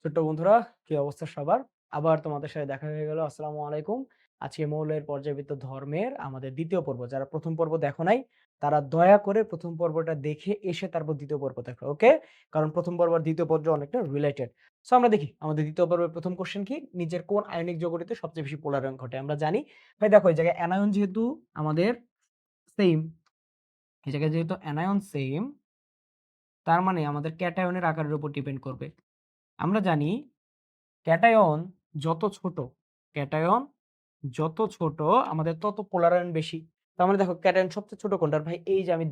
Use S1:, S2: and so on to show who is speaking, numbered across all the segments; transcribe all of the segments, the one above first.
S1: ছোট্ট বন্ধুরা, কি অবস্থা সবার? আবার তোমাদের সাথে দেখা হয়ে গেল। আসসালামু আলাইকুম। আজকে মৌলের পর্যায়বৃত্ত ধর্মের আমাদের ২য় পর্ব। যারা ১ম পর্ব দেখো নাই, তারা দয়া করে ১ম পর্বটা দেখে এসে তারপর ২য় পর্ব দেখো। ওকে? কারণ ১ম পর্ব আর ২য় পর্ব অনেকটা রিলেটেড। সো আমরা দেখি আমাদের ২য় পর্বের ১ম কোয়েশ্চেন কি? নিচের কোন আয়নিক যৌগটিতে সবচেয়ে বেশি পোলারায়ন ঘটে? আমরা জানি। ভাই দেখো এই জায়গায় অ্যানায়ন যেহেতু আমাদের সেইম, এই জায়গায় যেহেতু অ্যানায়ন সেইম, তার মানে আমাদের ক্যাটায়নের আকারের উপর ডিপেন্ড করবে। আমরা জানি ক্যাটায়ন যত ছোট, ক্যাটায়ন যত ছোট আমাদের তত পোলারায়ন বেশি। তার মানে দেখো ক্যাটায়ন সবচেয়ে ছোট কোনটা? ভাই এই যে আমি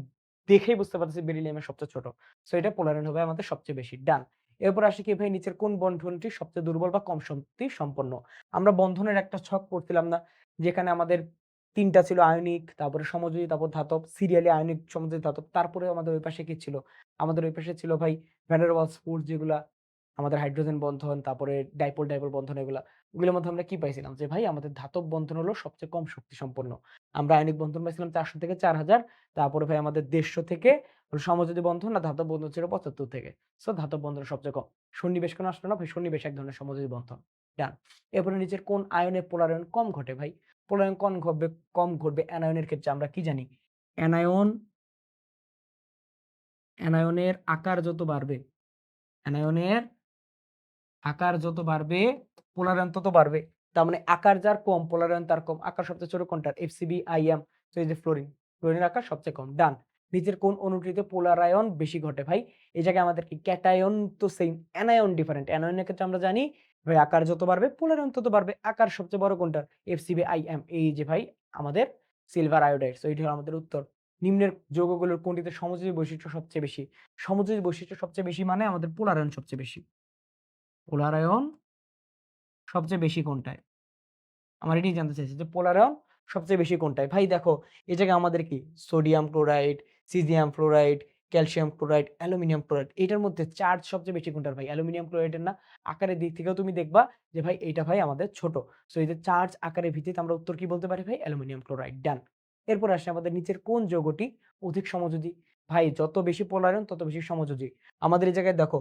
S1: দেখেই বুঝতে পারতেছি বেরিলিয়ামের সবচেয়ে ছোট। সো এটা পোলারায়ন হবে আমাদের সবচেয়ে বেশি। ডান। এরপর আসি কি ভাই নিচের কোন বন্ধনটি সবচেয়ে দুর্বল বা কম শক্তি সম্পন্ন? আমরা বন্ধনের একটা ছক পড়ছিলাম না? যেখানে আমাদের ৩ টা ছিল আয়নিক, তারপরে সমযোজী, তারপর ধাতব, সিরিয়ালি আয়নিক, সমযোজী, ধাতব। তারপরে আমাদের ওই পাশে কি ছিল? আমাদের ওই পাশে ছিল ভাই ভ্যান ডের ওয়ালস ফোর্স যেগুলা আমাদের হাইড্রোজেন বন্ধন, তারপরে ডাইপোল বন্ধন এগুলা। ওগুলোর মধ্যে আমরা কি পাইছিলাম? যে ভাই আমাদের ধাতব বন্ধন হলো সবচেয়ে কম শক্তি সম্পন্ন। আমরা আয়নিক বন্ধন পাইছিলাম ৪০০ থেকে ৪০০০। তারপরে ভাই আমাদের ১৫০ থেকে হলো সমযোজী বন্ধন আর ধাতব বন্ধন ছিল ৭৫ থেকে। সো ধাতব বন্ধন সবচেয়ে কম। সন্নিবেশ কেন আসলো না? ভাই সন্নিবেশ এক ধরনের সমযোজী বন্ধন। ডান। এরপরে নিচের কোন আয়নে পোলারায়ন কম ঘটে ভাই? পোলারায়ন কম ঘটবে অ্যানায়নের ক্ষেত্রে আমরা কি জানি? অ্যানায়ন অ্যানায়নের আকার যত বাড়বে, অ্যানায়নের আকার যত বাড়বে, পোলারায়ন তত বাড়বে। তার মানে আকার যার কম, পোলারায়ন তার কম। আকার সবচেয়ে ছোট কোনটার? FCB, IM। তো এই যে ফ্লোরিন। ফ্লোরিনের আকার সবচেয়ে কম। ডান। নিচের কোন অণুটিতে পোলারায়ন বেশি ঘটে ভাই? এই জায়গায় আমাদের কি ক্যাটায়ন তো সেইম, অ্যানায়ন ডিফারেন্ট। অ্যানায়নের ক্ষেত্রে আমরা জানি ভাই আকার যত বাড়বে, পোলারায়ন তত বাড়বে। আকার সবচেয়ে বড় কোনটার? FCB, IM। এই যে ভাই আমাদের সিলভার আয়োডাইড। সো এইটা হলো আমাদের উত্তর। নিম্নের যৌগগুলোর কোনটিতে সমযোজী বৈশিষ্ট্য সবচেয়ে বেশি? সমযোজী বৈশিষ্ট্য সবচেয়ে বেশি মানে আমাদের পোলারায়ন সবচেয়ে বেশি। পোলারায়ন সবচেয়ে বেশি কোনটায়? আমার এটাই জানতে চাইছি যে পোলারায়ন সবচেয়ে বেশি কোনটায়? ভাই দেখো এই জায়গায় আমাদের কি sodium chloride, caesium fluoride, calcium chloride, aluminium chloride এটার মধ্যে চার্জ সবচেয়ে বেশি কোনটার ভাই? অ্যালুমিনিয়াম ক্লোরাইডের না? আকারের দিক থেকেও তুমি দেখবা যে ভাই এইটা ভাই আমাদের ছোট। সো এই যে চার্জ আকারের ভিত্তিতে আমরা উত্তর কি বলতে পারি ভাই? Aluminium chloride. ডান। এরপর আসে আমাদের নিচের কোন যৌগটি অধিক সমযোজী? ভাই যত বেশি পোলারায়ন তত বেশি সমযোজী। আমাদের এই জায়গায় দেখো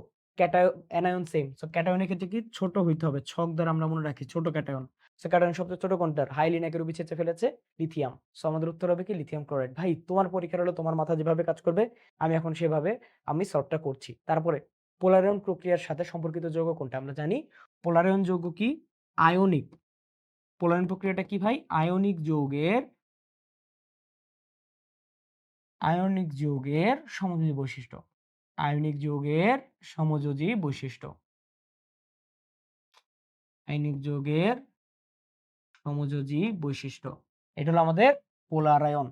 S1: অ্যানায়ন সেম। সো ক্যাটায়নের ক্ষেত্রে কি ছোট হইতে হবে। ছক দ্বারা আমরা মনে রাখি ছোট ক্যাটায়ন। সো ক্যাটায়ন সবচেয়ে ছোট কোনটার? হাইলিন একের উপর ছেঁচে ফেলেছে লিথিয়াম। সো আমাদের উত্তর হবে কি লিথিয়াম ক্লোরাইড। ভাই তোমার পরীক্ষার হলো তোমার মাথা যেভাবে কাজ করবে আমি এখন সেভাবে আমি সলভটা করছি। তারপরে পোলারায়ন প্রক্রিয়ার সাথে সম্পর্কিত যৌগ কোনটা? আমরা জানি পোলারায়ন যৌগ কি? আয়নিক। পোলারায়ন প্রক্রিয়াটা কি ভাই? আয়নিক যৌগের সমযোজী বৈশিষ্ট্য। আয়নিক যৌগের সমযোজী বৈশিষ্ট্য। আয়নিক যৌগের সমযোজী বৈশিষ্ট্য। এটা হলো আমাদের পোলারায়ন।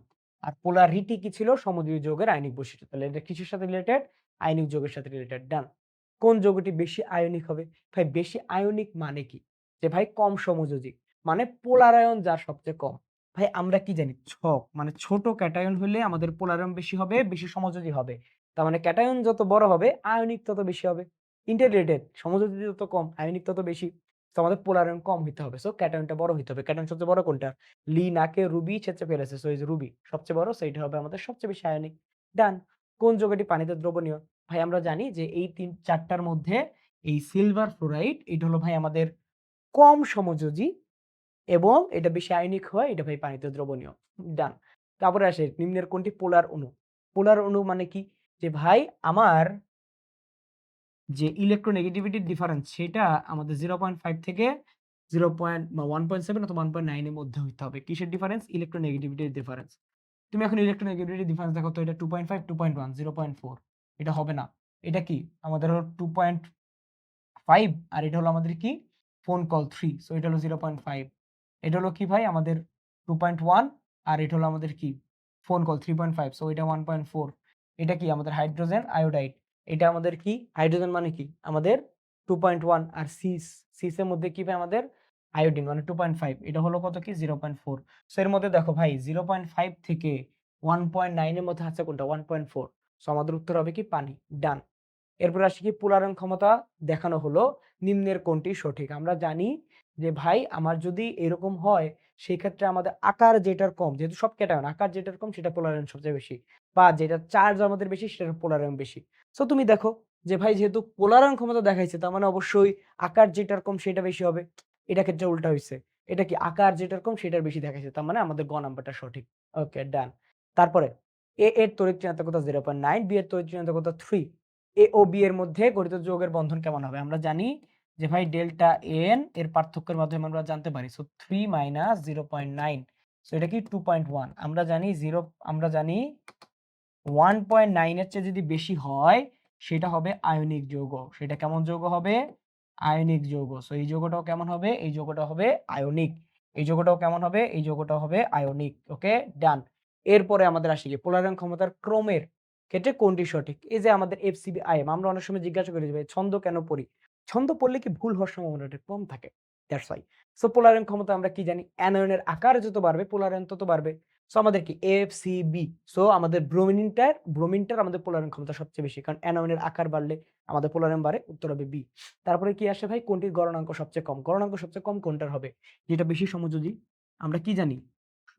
S1: আর পোলারিটি কি ছিল? সমযোজী যৌগের আয়নিক বৈশিষ্ট্য। তাহলে এটা কিসের সাথে রিলেটেড? আয়নিক যৌগের সাথে রিলেটেড। ডান। কোন যৌগটি বেশি আয়নিক হবে? ভাই বেশি আয়নিক মানে কি? যে ভাই কম সমযোজী। মানে পোলারায়ন যার সবচেয়ে কম। ভাই আমরা কি জানি? ছক মানে ছোট ক্যাটায়ন হলে আমাদের পোলারায়ন বেশি হবে, বেশি সমযোজী হবে। তার মানে ক্যাটায়ন যত বড় হবে আয়নিক তত বেশি হবে। ইন্টাররিলেটেড। সমযোজী যত কম আয়নিক তত বেশি। তো আমাদের পোলারায়ন কম হইতে হবে। সো ক্যাটায়নটা বড় হইতে হবে। ক্যাটায়ন সবচেয়ে বড় কোনটা? নাকে রুবি ছেঁচে ফেলেছে। সো এই যে রুবি সবচেয়ে বড়। সো এইটা হবে আমাদের সবচেয়ে বেশি আয়নিক। ডান। কোন যৌগটি পানিতে দ্রবণীয়? ভাই আমরা জানি যে এই ৪ টার মধ্যে এই সিলভার ফ্লোরাইড এটা হলো ভাই আমাদের কম সমযোজী এবং এটা বেশি আয়নিক হয় এটা ভাই পানিতে দ্রবণীয়। ডান। তারপরে আসে নিম্নের কোনটি পোলার অণু? পোলার অণু মানে কি? যে ভাই আমার যে ইলেকট্রোনেগেটিভিটির ডিফারেন্স সেটা আমাদের 0.5 থেকে 1.7 অথবা 1.9 এর মধ্যে হইতে হবে। কিসের ডিফারেন্স? ইলেকট্রোনেগেটিভিটির ডিফারেন্স। তুমি এখন ইলেকট্রোনেগেটিভিটির ডিফারেন্স দেখো তো এটা 2.5, 2.1, 0.4 এটা হবে না। এটা কি? আমাদের হলো 2.5 আর এটা হলো আমাদের কি? ফোন কল 3 সো এটা হলো 0.5 এটা হলো কি ভাই? আমাদের 2.1 আর এটা হলো আমাদের কি? ফোন কল 3.5 সো এটা 1.4 এটা কি? আমাদের হাইড্রোজেন আয়োডাইড। এটা আমাদের কি? হাইড্রোজেন মানে কি? আমাদের 2.1 আর সিস এর মধ্যে কি ভাই আমাদের? আয়োডিন মানে 2.5 এটা হলো কত কি? 0.4 সো এর মধ্যে দেখো ভাই 0.5 থেকে 1.9 এর মধ্যে আছে কোনটা? 1.4 সো আমাদের উত্তর হবে কি? পানি। ডান। এরপর আসি কি? পোলারায়ন ক্ষমতা দেখানো হলো নিম্নের কোনটি সঠিক? আমরা জানি যে ভাই আমার যদি এরকম হয় সেই ক্ষেত্রে আমাদের আকার যেটার কম যেহেতু সব ক্যাটায়ন আকার যেটার কম সেটা পোলারায়ন সবচেয়ে বেশি বা যেটার চার্জ আমাদের বেশি সেটার পোলারায়ন বেশি। সো তুমি দেখো যে ভাই যেহেতু পোলারায়ন ক্ষমতা দেখাইছে তার মানে অবশ্যই আকার যেটার কম সেটা বেশি হবে। এটা ক্ষেত্রে উল্টা হইছে। এটা কি আকার যেটার কম সেটার বেশি দেখাইছে। তার মানে আমাদের গ নাম্বারটা সঠিক। ওকে ডান। তারপরে এর তড়িৎ ঋণাত্মকতা 0.9, বি এর তড়িৎ ঋণাত্মকতা 3। এ ও বি এর মধ্যে গঠিত যৌগের বন্ধন কেমন হবে? আমরা জানি যে ভাই ডেল্টা এন এর পার্থক্যের মাধ্যমে আমরা জানতে পারি। সো 3 মাইনাস 0.9, সো এটা কি 2.1। আমরা জানি 1.9 এর চেয়ে যদি বেশি হয় সেটা হবে আয়নিক যৌগ। সেটা কেমন যৌগ হবে? আয়নিক যৌগ। সো এই যৌগটাও কেমন হবে? এই যৌগটা হবে আয়নিক। এই যৌগটাও কেমন হবে? এই যৌগটাও হবে আয়নিক। ওকে ডান। এরপরে আমাদের আসি গিয়ে পোলারায়ন ক্ষমতার ক্রমের ক্ষেত্রে কোনটি সঠিক? এই যে আমাদের এফসিবি আইএম, আমরা অনেক সময় জিজ্ঞাসা করি যে ভাই ছন্দ কেন পড়ি? ছন্দ পড়লে কি ভুল হওয়ার সম্ভাবনাটা কম থাকে। That's why. সো পোলারায়ন ক্ষমতা আমরা কি জানি? অ্যানোয়নের আকার যত বাড়বে পোলারায়ন তত বাড়বে। সো আমাদের কি এফসিবি। সো আমাদের ব্রোমিনটার আমাদের পোলারায়ন ক্ষমতা সবচেয়ে বেশি। কারণ অ্যানোয়নের আকার বাড়লে আমাদের পোলারায়ন বাড়ে, উত্তর হবে বি। তারপরে কি আসে ভাই? কোনটির গলনাঙ্ক সবচেয়ে কম? গলনাঙ্ক সবচেয়ে কম কোনটার হবে? যেটা বেশি সমযোজী। আমরা কি জানি?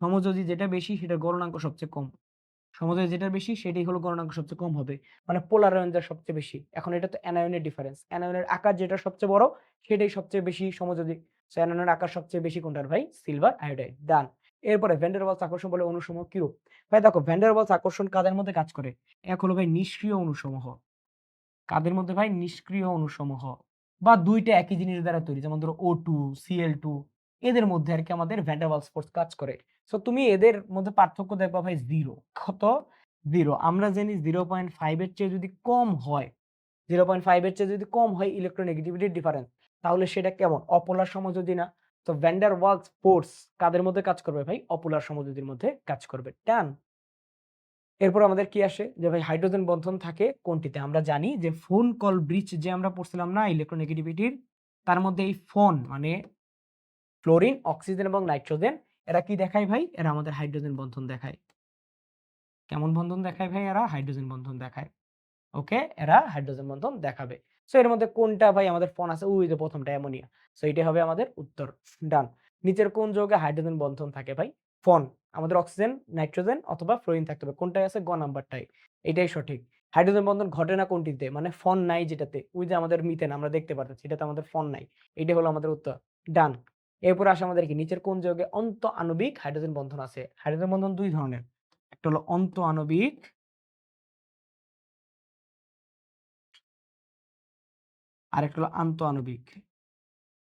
S1: সমযোজী যেটা বেশি সেটার গলনাঙ্ক সবচেয়ে কম। সমযোজী যেটা বেশি সেটাই হলো গলনাঙ্ক সবচেয়ে কম হবে। মানে পোলারায়ন যার সবচেয়ে বেশি। এখন এটা তো অ্যানায়নের ডিফারেন্স। অ্যানায়নের আকার যেটা সবচেয়ে বড় সেটাই সবচেয়ে বেশি সমযোজী। সো অ্যানায়নের আকার সবচেয়ে বেশি কোনটার ভাই? Silver iodide. ডান। এরপরে ভ্যান ডের ওয়ালস আকর্ষণ বলে অণুসমূহ কিরূপ? ভাই দেখো ভ্যান ডের ওয়ালস আকর্ষণ কাদের মধ্যে কাজ করে? এক হলো ভাই নিষ্ক্রিয় অণুসমূহ। কাদের মধ্যে ভাই? নিষ্ক্রিয় অণুসমূহ। বা ২ টা একই জিনিস দ্বারা তৈরি। যেমন ধরো O2, Cl2, এদের মধ্যে আরকি আমাদের ভ্যান ডের ওয়ালস ফোর্স কাজ করে। সো তুমি এদের মধ্যে পার্থক্য দেখবা ভাই 0। কত? 0। আমরা জানি 0.5 এর চেয়ে যদি কম হয়, 0.5 এর চেয়ে যদি কম হয় ইলেকট্রোনেগেটিভিটির ডিফারেন্স, তাহলে সেটা কেমন? অপোলার সমযোজী না? তো ভ্যান ডের ওয়ালস ফোর্স কাদের মধ্যে কাজ করবে ভাই? অপোলার সমযোজীর মধ্যে কাজ করবে। ডান। এরপর আমাদের কি আসে? যে ভাই হাইড্রোজেন বন্ধন থাকে কোনটিতে? আমরা জানি যে ফোন কল ব্রিজ যে আমরা পড়ছিলাম না ইলেকট্রোনেগেটিভিটির, তার মধ্যে এই ফোন মানে ফ্লোরিন, অক্সিজেন এবং নাইট্রোজেন এরা কি দেখায় ভাই? এরা আমাদের হাইড্রোজেন বন্ধন দেখায়। কেমন বন্ধন দেখায় ভাই এরা? হাইড্রোজেন বন্ধন দেখায়। ওকে? এরা হাইড্রোজেন বন্ধন দেখাবে। সো এর মধ্যে কোনটা ভাই আমাদের ফোন আছে? ওই যে প্রথমটা অ্যামোনিয়া। সো এটাই হবে আমাদের উত্তর। ডান। নিচের কোন যৌগে হাইড্রোজেন বন্ধন থাকে ভাই? ফোন। আমাদের অক্সিজেন, নাইট্রোজেন অথবা ফ্লোরিন থাকতে হবে। কোনটায় আছে? গ নাম্বারটাই। এটাই সঠিক। হাইড্রোজেন বন্ধন ঘটে না কোনটিতে? মানে ফোন নাই যেটাতে। ওই যে আমাদের মিথেন আমরা দেখতে পারতেছি এটাতে আমাদের ফোন নাই। এটাই হলো আমাদের উত্তর। ডান। এরপর আসে আমাদের কি? নিচের কোন যৌগে অন্ত আণবিক হাইড্রোজেন বন্ধন আছে? হাইড্রোজেন বন্ধন ২ ধরনের। একটা হলো অন্ত আণবিক, আরেকটা হলো আন্ত আণবিক।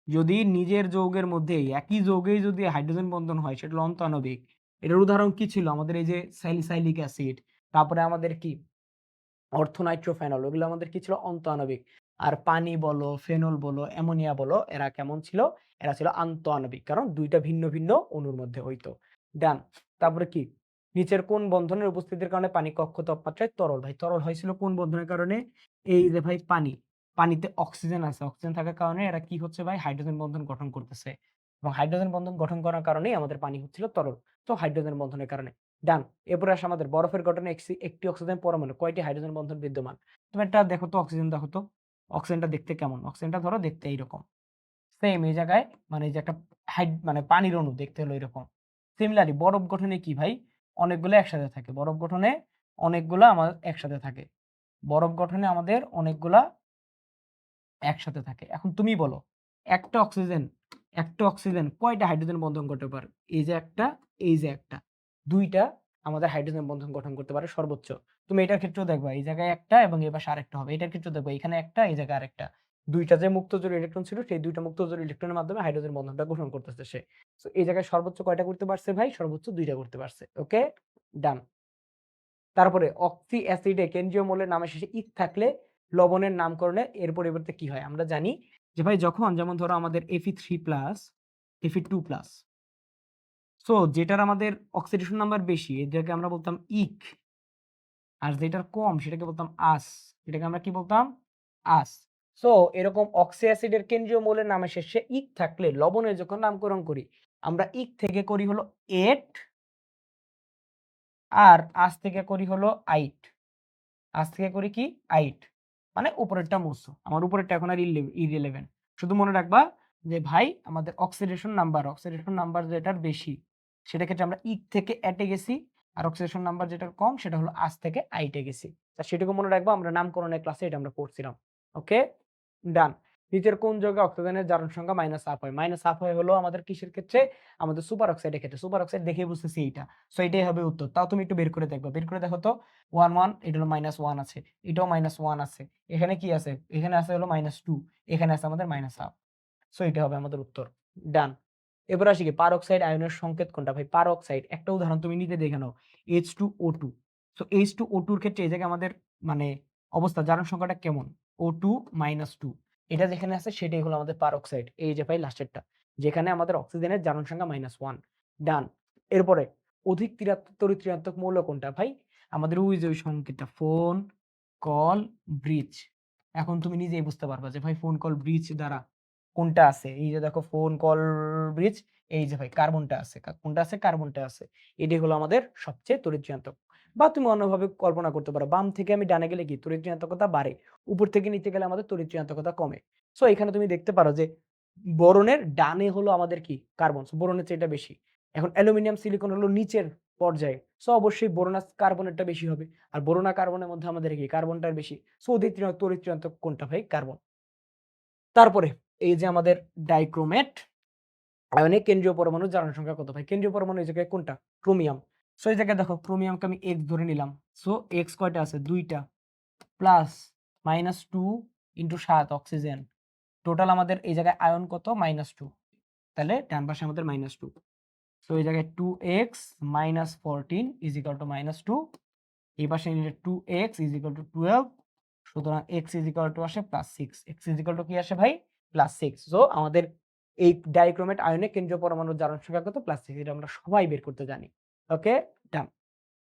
S1: যদি নিজের যৌগের মধ্যেই একই যৌগেই যদি হাইড্রোজেন বন্ধন হয় সেটা হলো অন্তঃআণবিক। এটার উদাহরণ কি ছিল? আমাদের এই যে স্যালিসাইলিক অ্যাসিড, তারপরে আমাদের কি অর্থোনাইট্রোফেনল, ওগুলো আমাদের কি ছিল? অন্তঃআণবিক। আর পানি বলো, ফেনল বলো, অ্যামোনিয়া বলো এরা কেমন ছিল? এরা ছিল আন্তঃআণবিক। কারণ ২ টা ভিন্ন, ভিন্ন অণুর মধ্যে হইতো। ডান। তারপরে কি? নিচের কোন বন্ধনের উপস্থিতির কারণে পানি কক্ষ তাপমাত্রায় তরল? ভাই তরল হয়েছিল কোন বন্ধনের কারণে? এই যে ভাই পানি। পানিতে অক্সিজেন আছে। অক্সিজেন থাকার কারণে এরা কি হচ্ছে ভাই? হাইড্রোজেন বন্ধন গঠন করতেছে। এবং হাইড্রোজেন বন্ধন গঠন করার কারণেই আমাদের পানি হচ্ছিল তরল। তো হাইড্রোজেন বন্ধনের কারণে। ডান। এরপরে আসে আমাদের বরফের গঠনে একটি অক্সিজেন পরমাণু কয়টি হাইড্রোজেন বন্ধন বিদ্যমান? তুমি একটা দেখো তো অক্সিজেন দেখো তো। অক্সিজেনটা দেখতে কেমন? অক্সিজেনটা ধরো দেখতে এইরকম। সেম এই জায়গায় মানে এই যে একটা মানে পানির অণু দেখতে হলো এরকম। সিমিলারলি বরফ গঠনে কি ভাই? অনেকগুলো একসাথে থাকে। বরফ গঠনে অনেকগুলা একসাথে থাকে। বরফ গঠনে আমাদের অনেকগুলা একসাথে থাকে। এখন তুমি বলো, একটা অক্সিজেন একটা অক্সিজেন কয়টা হাইড্রোজেন বন্ধন করতে পারে? এই যে একটা, এই যে একটা। ২ টা আমাদের হাইড্রোজেন বন্ধন গঠন করতে পারে সর্বোচ্চ। তুমি এটার ক্ষেত্রেও দেখবা এই জায়গায় একটা এবং এ পাশে আরেকটা হবে। এটার ক্ষেত্রেও দেখবা এখানে একটা, এই জায়গায় আরেকটা। ২ টা যে মুক্ত জোড় ইলেকট্রন ছিল সেই ২ টা মুক্ত জোড় ইলেকট্রনের মাধ্যমে হাইড্রোজেন বন্ধনটা গঠন করতেছে সে। সো এই জায়গায় সর্বোচ্চ কয়টা করতে পারছে ভাই? সর্বোচ্চ ২ টা করতে পারছে। ওকে? ডান। তারপরে অক্সি অ্যাসিডে কেন্দ্রীয় মৌলের নামের শেষে ইক থাকলে লবণের নামকরণে এর পরিবর্তে কি হয়? আমরা জানি যে ভাই যখন যেমন ধরো আমাদের Fe3+, Fe2+, সো যেটার আমাদের অক্সিডেশন নাম্বার বেশি এটাকে আমরা বলতাম ইক। আর যেটার কম সেটাকে বলতাম আস। এটাকে আমরা কি বলতাম? আস। সো এরকম অক্সি অ্যাসিডের কেন্দ্রীয় মৌলের নামের শেষে ইক থাকলে লবণের যখন নামকরণ করি আমরা ইক থেকে করি হলো এট আর আস থেকে করি হলো আইট। আজ থেকে করি কি? আইট। মানে উপরেরটা মুছো। আমার উপরেরটা এখন আর ইররিলেভেন্ট। শুধু মনে রাখবা যে ভাই আমাদের অক্সিডেশন নাম্বার যেটার বেশি সেটার ক্ষেত্রে আমরা ইক থেকে এটে গেছি। আর অক্সিডেশন নাম্বার যেটার কম সেটা হলো আজ থেকে আইটে গেছি। সেটুকু মনে রাখবো, আমরা নামকরণের ক্লাসে এটা আমরা পড়ছিলাম। ওকে, ডান। নিচের কোন যৌগে অক্সিজেনের জারণ সংখ্যা -1 হয়? -1 হয় হলো আমাদের কিসের ক্ষেত্রে? আমাদের সুপার অক্সাইডের ক্ষেত্রে। সুপার অক্সাইড দেখে বুঝতেছি এইটা। সো এটাই হবে উত্তর। তাও তুমি একটু বের করে দেখবা। বের করে দেখো তো 1 1 এটা হলো -1 আছে। এটাও -1 আছে। এখানে কি আছে? এখানে আছে হলো -2, এখানে আছে আমাদের -1/2। সো এটা হবে আমাদের উত্তর। ডান। এবার আসি কি পারঅক্সাইড আয়নের সংকেত কোনটা? ভাই পারঅক্সাইড একটা উদাহরণ তুমি নিজে দেখে নাও। H2O2। সো H2O2 এর ক্ষেত্রে এই জায়গায় আমাদের মানে অবস্থা জারণ সংখ্যাটা কেমন? O2 -2 এটা যেখানে আছে সেটাই হলো আমাদের পারঅক্সাইড। এই যে ভাই লাস্টেরটা। যেখানে আমাদের অক্সিজেনের জারণ সংখ্যা -1। ডান। এরপরে অধিক তড়িৎ ঋণাত্মক মৌল কোনটা? ভাই আমাদের ওই যে ওই সংকেতটা ফোন, কল, ব্রিজ। এখন তুমি নিজেই বুঝতে পারবা যে ভাই ফোন, কল, ব্রিজ দ্বারা কোনটা আছে? এই যে দেখো ফোন, কল, ব্রিজ, এই যে ভাই কার্বনটা আছে। কোনটা আছে? কার্বনটা আছে। এটাই হলো আমাদের সবচেয়ে তড়িৎ ঋণাত্মক। বা তুমি অন্যভাবে কল্পনা করতে পারো। বাম থেকে আমি ডানে গেলে কি তড়িৎ ঋণাত্মকতা বাড়ে। উপর থেকে নিচে গেলে আমাদের তড়িৎ ঋণাত্মকতা কমে। সো এখানে তুমি দেখতে পারো যে বোরনের ডানে হলো আমাদের কি কার্বন। সো বোরনের চেয়ে এটা বেশি। এখন অ্যালুমিনিয়াম সিলিকন হলো নিচের পর্যায়ে। সো অবশ্যই বোরোনাস কার্বনেরটা বেশি হবে। আর বোরোনা কার্বনের মধ্যে আমাদের কি কার্বনটার বেশি। সো তড়িৎ ঋণাত্মক কোনটা ভাই? কার্বন। তারপরে এই যে আমাদের ডাইক্রোমেট আয়নিক কেন্দ্রীয় পরমাণুর জারণ সংখ্যা কত ভাই? কেন্দ্রীয় পরমাণু এই জায়গায় কোনটা? ক্রোমিয়াম। সো এই জায়গায় দেখো ক্রোমিয়ামকে আমি X ধরে নিলাম। সো X কয়টা আছে? ২ টা প্লাস -2 × ৭ অক্সিজেন। টোটাল আমাদের এই জায়গায় আয়ন কত? -2। তাহলে ডান পাশে আমাদের -2। সো এই জায়গায় 2x - 14 = -2। এই পাশে নিলে 2x = 12। সুতরাং x আসে +6। x কি আসে ভাই? +6। সো আমাদের এই ডাইক্রোমেট আয়নে কেন্দ্রীয় পরমাণুর জারণ সংখ্যা কত? +6। এটা আমরা সবাই বের করতে জানি। ওকে, ডান।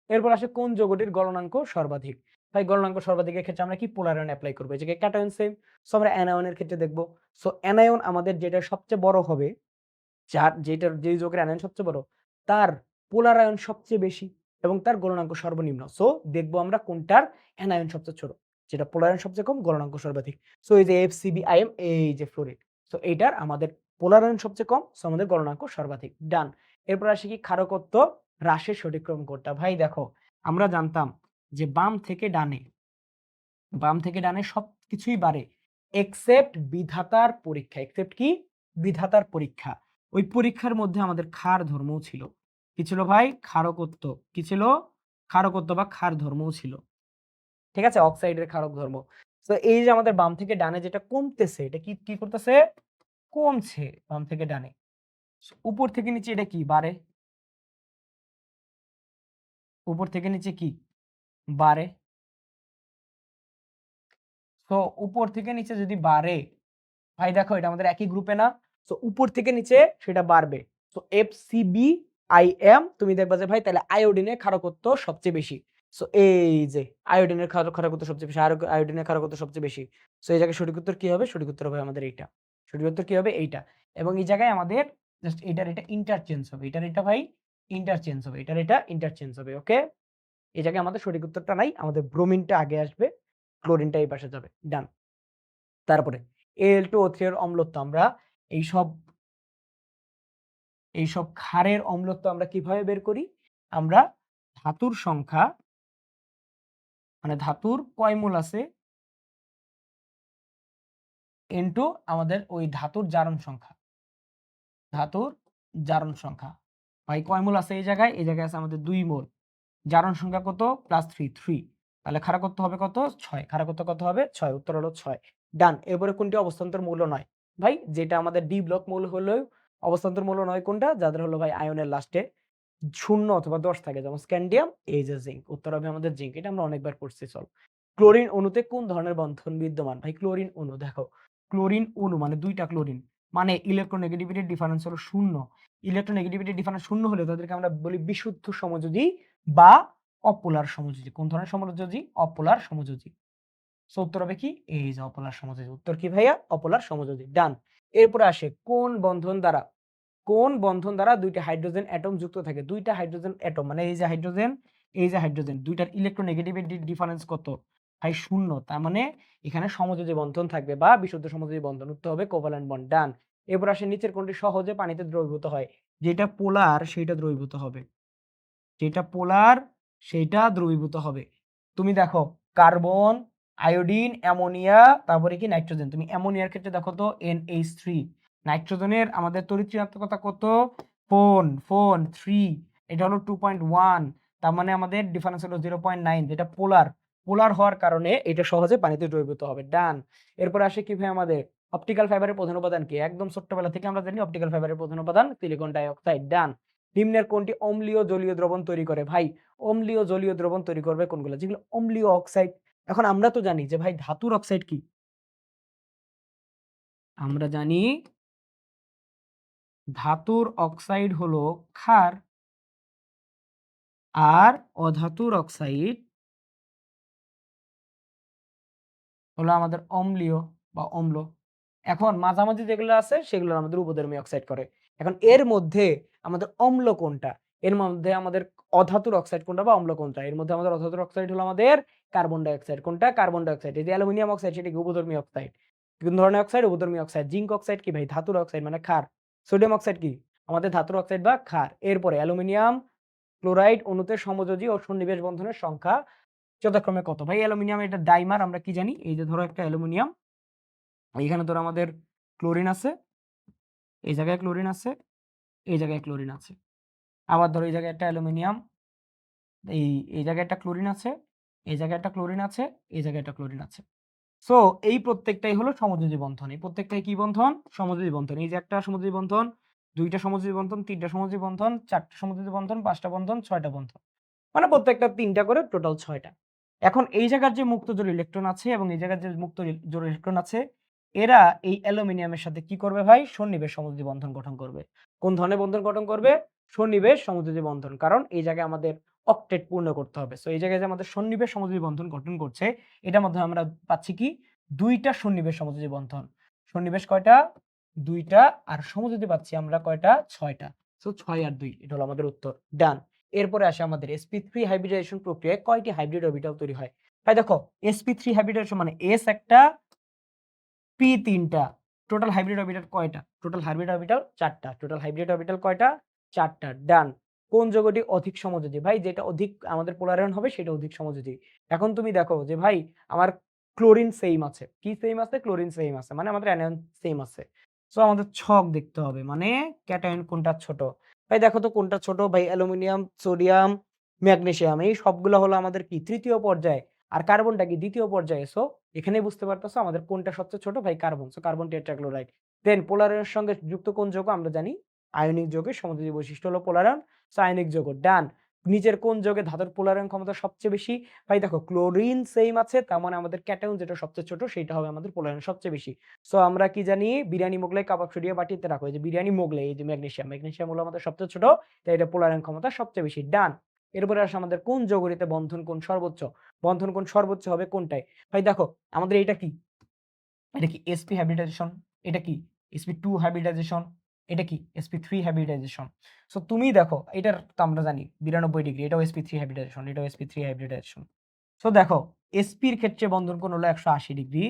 S1: এরপর আসে কোন যৌগটির গলনাঙ্ক সর্বাধিক? ভাই গলনাঙ্ক সর্বাধিকের ক্ষেত্রে আমরা কি পোলার আয়ন এপ্লাই করব। এই জায়গায় ক্যাটায়ন সেম। সো আমরা অ্যানায়নের ক্ষেত্রে দেখব। সো অ্যানায়ন আমাদের যেটা সবচেয়ে বড় হবে, যেই যৌগের আয়ন সবচেয়ে বড়, তার পোলার আয়ন সবচেয়ে বেশি এবং তার গলনাঙ্ক সর্বনিম্ন। সো দেখবো আমরা কোনটার অ্যানায়ন সবচেয়ে ছোট। যেটা পোলার আয়ন সবচেয়ে কম, গলনাঙ্ক সর্বাধিক। সো এই যে FCBIM, এই যে ফ্লোরিন। সো এইটার আমাদের পোলার আয়ন সবচেয়ে কম, সো আমাদের গলনাঙ্ক সর্বাধিক। ডান। এরপর আসি কি ক্ষারকত্ব হ্রাসের সঠিক ক্রম কোনটা? ভাই দেখো আমরা জানতাম যে বাম থেকে ডানে সবকিছুই বাড়ে এক্সেপ্ট বিধাতার পরীক্ষা। এক্সেপ্ট কি? বিধাতার পরীক্ষা। ওই পরীক্ষার মধ্যে আমাদের ক্ষার ধর্মও ছিল। কি ছিল ভাই? ক্ষারকত্ব। কি ছিল? ক্ষারকত্ব বা ক্ষার ধর্মও ছিল। ঠিক আছে? অক্সাইডের ক্ষারক ধর্ম। তো এই যে আমাদের বাম থেকে ডানে যেটা কমতেছে, এটা কি করতেছে? কমছে বাম থেকে ডানে। উপর থেকে নিচে এটা কি? বাড়ে। উপর থেকে নিচে কি? বাড়ে। তো উপর থেকে নিচে যদি বাড়ে, ভাই দেখো এটা আমাদের একই গ্রুপে না? সো উপর থেকে নিচে সেটা বাড়বে। সো FCBIM তুমি দেখবা যে ভাই তাহলে আয়োডিনের ক্ষারকত্ব সবচেয়ে বেশি। সো এই যে আয়োডিনের ক্ষারকত্ব সবচেয়ে বেশি, আয়োডিনের ক্ষারকত্ব সবচেয়ে বেশি। সো এই জায়গায় সঠিক উত্তর কি হবে? সঠিক উত্তর হবে আমাদের এইটা। সঠিক উত্তর কি হবে? এইটা। এবং এই জায়গায় আমাদের জাস্ট এটার এটা ইন্টারচেঞ্জ হবে। এটার এটা ভাই ইন্টারচেঞ্জ হবে। এটার এটা ইন্টারচেঞ্জ হবে। ওকে? এই জায়গায় আমাদের সঠিক উত্তরটা নাই। আমাদের ব্রোমিনটা আগে আসবে, ক্লোরিনটা এই পাশে যাবে। ডান। তারপরে Al2O3 এর অম্লত্ব আমরা এইসব ক্ষারের অম্লত্ব আমরা কিভাবে বের করি? আমরা ধাতুর সংখ্যা মানে ধাতুর কয় মোল আছে ইনটু আমাদের ওই ধাতুর জারণ সংখ্যা। ধাতুর জারণ সংখ্যা। ভাই কয় মোল আছে এই জায়গায়? এই জায়গায় আছে আমাদের 2 মোল। জারণ সংখ্যা কত? +3। তাহলে ক্ষারকত্ব হবে কত? 6। ক্ষারকত্ব কত হবে? 6। উত্তর হলো 6। ডান। এরপরে কোনটি অবস্থান্তর মৌল নয়? ভাই যেটা আমাদের ডি ব্লক মৌল হলেও অবস্থান্তর মৌল নয় কোনটা? যাদের হলো ভাই আয়নের লাস্টে 0 অথবা 10 থাকে, যেমন স্ক্যান্ডিয়াম, এই যে জিংক। উত্তর হবে আমাদের জিংক। এটা আমরা অনেকবার পড়ছি। চল। ক্লোরিন অণুতে কোন ধরনের বন্ধন বিদ্যমান? ভাই ক্লোরিন অণু দেখো। ক্লোরিন অণু মানে 2 টা ক্লোরিন। মানে ইলেকট্রোনেগেটিভিটি ডিফারেন্স হলো 0। ইলেকট্রোনেগেটিভিটি ডিফারেন্স 0 হলে তাদেরকে আমরা বলি বিশুদ্ধ সমযোজী বা অপোলার সমযোজী। কোন ধরনের সমযোজী? অপোলার সমযোজী। সো উত্তর হবে কি? এই যে অপোলার সমযোজী। উত্তর কি ভাইয়া? অপোলার সমযোজী। ডান। এরপরে আসে কোন বন্ধন দ্বারা 2 টা হাইড্রোজেন অ্যাটম যুক্ত থাকে? 2 টা হাইড্রোজেন অ্যাটম মানে এই যে হাইড্রোজেন, এই যে হাইড্রোজেন, 2 টার ইলেকট্রোনেগেটিভিটি ডিফারেন্স কত? ভাই 0। তার মানে এখানে সমযোজী বন্ধন থাকবে বা বিশুদ্ধ সমযোজী বন্ধন। উত্তর হবে কোভালেন্ট বন্ড। ডান। এরপর আসে নিচের কোনটি সহজে পানিতে দ্রবীভূত হয়? যেটা পোলার সেইটা দ্রবীভূত হবে। যেটা পোলার সেইটা দ্রবীভূত হবে। তুমি দেখো কার্বন, আয়োডিন, অ্যামোনিয়া, তারপরে কি নাইট্রোজেন। তুমি অ্যামোনিয়ার ক্ষেত্রে দেখো তো NH3, নাইট্রোজেনের আমাদের তড়িৎ ঋণাত্মকতা কত, 3, এটা হলো 2.1, তার মানে আমাদের ডিফারেন্স হলো 0.9, যেটা পোলার হওয়ার কারণে এটা সহজে পানিতে দ্রবীভূত হবে। ডান। এরপর আসে কি ভাই আমাদের অপটিক্যাল ফাইবারের প্রধান উপাদান কি? একদম ছোট্টবেলা থেকে আমরা জানি অপটিক্যাল ফাইবারের প্রধান উপাদান সিলিকন ডাইঅক্সাইড। ডান। নিম্নের কোনটি অম্লীয় জলীয় দ্রবণ তৈরি করে? ভাই অম্লীয় জলীয় দ্রবণ তৈরি করবে কোনগুলো? যেগুলো অম্লীয় অক্সাইড। এখন আমরা তো জানি যে ভাই ধাতুর অক্সাইড কি? আমরা জানি ধাতুর অক্সাইড হলো ক্ষার, আর অধাতুর অক্সাইড হলো আমাদের অম্লীয় বা অম্ল। এখন মাঝামাঝি যেগুলো আছে সেগুলো আমাদের উপধর্মী অক্সাইড করে। এখন এর মধ্যে আমাদের অম্ল কোনটা? এর মধ্যে আমাদের অধাতুর অক্সাইড কোনটা বা অম্ল কোনটা? এর মধ্যে আমাদের অধাতুর অক্সাইড হলো আমাদের কার্বন ডাই অক্সাইড। কোনটা? Carbon die oxide. এই যে অ্যালুমিনিয়াম অক্সাইড সেটা কি? উপধর্মী অক্সাইড। কোন ধরনের অক্সাইড? উপধর্মী অক্সাইড। জিঙ্ক অক্সাইড কি ভাই? ধাতুর অক্সাইড মানে ক্ষার। সোডিয়াম অক্সাইড কি? আমাদের ধাতুর অক্সাইড বা ক্ষার। এরপরে অ্যালুমিনিয়াম ক্লোরাইড অণুতে সমযোজী ও সন্নিবেশ বন্ধনের সংখ্যা যথাক্রমে কত? ভাই অ্যালুমিনিয়াম এটা ডাইমার, আমরা কি জানি? এই যে ধরো একটা অ্যালুমিনিয়াম, এইখানে ধরো আমাদের ক্লোরিন আছে, এই জায়গায় ক্লোরিন আছে, এই জায়গায় ক্লোরিন আছে। আবার ধরো এই জায়গায় একটা অ্যালুমিনিয়াম, এই এই জায়গায় একটা ক্লোরিন আছে, এই জায়গায় একটা ক্লোরিন আছে, এই জায়গায় একটা ক্লোরিন আছে। সো এই প্রত্যেকটাই হলো সমযোজী বন্ধন। এই প্রত্যেকটাই কি বন্ধন? সমযোজী বন্ধন। এই যে একটা সমযোজী বন্ধন, 2টা সমযোজী বন্ধন, 3টা সমযোজী বন্ধন, 4টা সমযোজী বন্ধন, 5টা বন্ধন, 6টা বন্ধন। মানে প্রত্যেকটা 3টা করে টোটাল 6টা। এখন এই জায়গার যে মুক্ত জোড় ইলেকট্রন আছে এবং এই জায়গার যে মুক্ত জোড় ইলেকট্রন আছে, এরা এই অ্যালুমিনিয়ামের সাথে কি করবে ভাই? সন্নিবেশ সমযোজী বন্ধন গঠন করবে। কোন ধরনের বন্ধন গঠন করবে? সন্নিবেশ সমযোজী বন্ধন। কারণ এই জায়গায় আমাদের অক্টেট পূর্ণ করতে হবে। সো এই জায়গায় যে আমাদের সন্নিবেশ সমযোজী বন্ধন গঠন করছে, এটার মধ্যে আমরা পাচ্ছি কি? 2টা সন্নিবেশ সমযোজী বন্ধন। সন্নিবেশ কয়টা? 2টা। আর সমযোজী পাচ্ছি আমরা কয়টা? 6টা। সো 6 আর 2 এটা হলো আমাদের উত্তর। ডান। এরপরে আসে আমাদের sp3 হাইব্রিডাইজেশন প্রক্রিয়ায় কয়টি হাইব্রিড অরবিটাল তৈরি হয়? ভাই দেখো sp3 হাইব্রিডাইজেশন মানে s একটা, p 3টা। টোটাল হাইব্রিড অরবিটাল কয়টা? টোটাল হাইব্রিড অরবিটাল 4টা। টোটাল হাইব্রিড অরবিটাল কয়টা? 4টা। ডান। কোন যৌগটি অধিক সমযোজী? ভাই যেটা অধিক আমাদের পোলারায়ন হবে সেটা অধিক সমযোজী। এখন তুমি দেখো যে ভাই আমার ক্লোরিন সেম আছে। কি সেম আছে? ক্লোরিন সেম আছে। মানে আমাদের অ্যানায়ন সেম আছে। সো আমাদের ছক দেখতে হবে। মানে ক্যাটায়ন কোনটা ছোট? ভাই দেখো তো কোনটা ছোট? ভাই অ্যালুমিনিয়াম, সোডিয়াম, ম্যাগনেসিয়াম এই সবগুলো হলো আমাদের কি? তৃতীয় পর্যায়ে। আর কার্বনটা কি? দ্বিতীয় পর্যায়ে। সো এখানেই বুঝতে পারতেছো আমাদের কোনটা সবচেয়ে ছোট? ভাই carbon. So carbon tetrachloride. Then পোলারায়নের সঙ্গে যুক্ত কোন যৌগ? আমরা জানি আয়নিক যৌগের সমযোজী বৈশিষ্ট্য হলো পোলারায়ন। সো আয়নিক যৌগ। ডান। নিচের কোন যৌগে ধাতুর পোলারায়ন ক্ষমতা সবচেয়ে বেশি? ভাই দেখো ক্লোরিন সেম আছে, তার মানে আমাদের ক্যাটায়ন যেটা সবচেয়ে ছোট সেটা হবে আমাদের পোলারায়ন সবচেয়ে বেশি। সো আমরা কি জানি? বিরিয়ানি মোগলাই কাবাব সরিয়ে বাটিতে রাখো। এই যে বিরিয়ানি মোগলাই, এই যে ম্যাগনেসিয়াম, ম্যাগনেসিয়াম হলো আমাদের সবচেয়ে ছোট, তাই এটা পোলারায়ন ক্ষমতা সবচেয়ে বেশি। ডান। এরপরে আসে আমাদের কোন যৌগটিতে বন্ধন কোণ সর্বোচ্চ? বন্ধন কোণ সর্বোচ্চ হবে কোনটায়? ভাই দেখো আমাদের এটা কি? এটা কি sp হাইব্রিডাইজেশন? এটা কি sp2 হাইব্রিডাইজেশন? এটা কি sp3 হাইব্রিডাইজেশন? সো তুমি দেখো এটার তো আমরা জানি 92 ডিগ্রি, এটাও sp3 হাইব্রিডাইজেশন, এটাও sp3 হাইব্রিডাইজেশন। সো দেখো sp এর ক্ষেত্রে বন্ধন কোণ হলো 180 ডিগ্রি,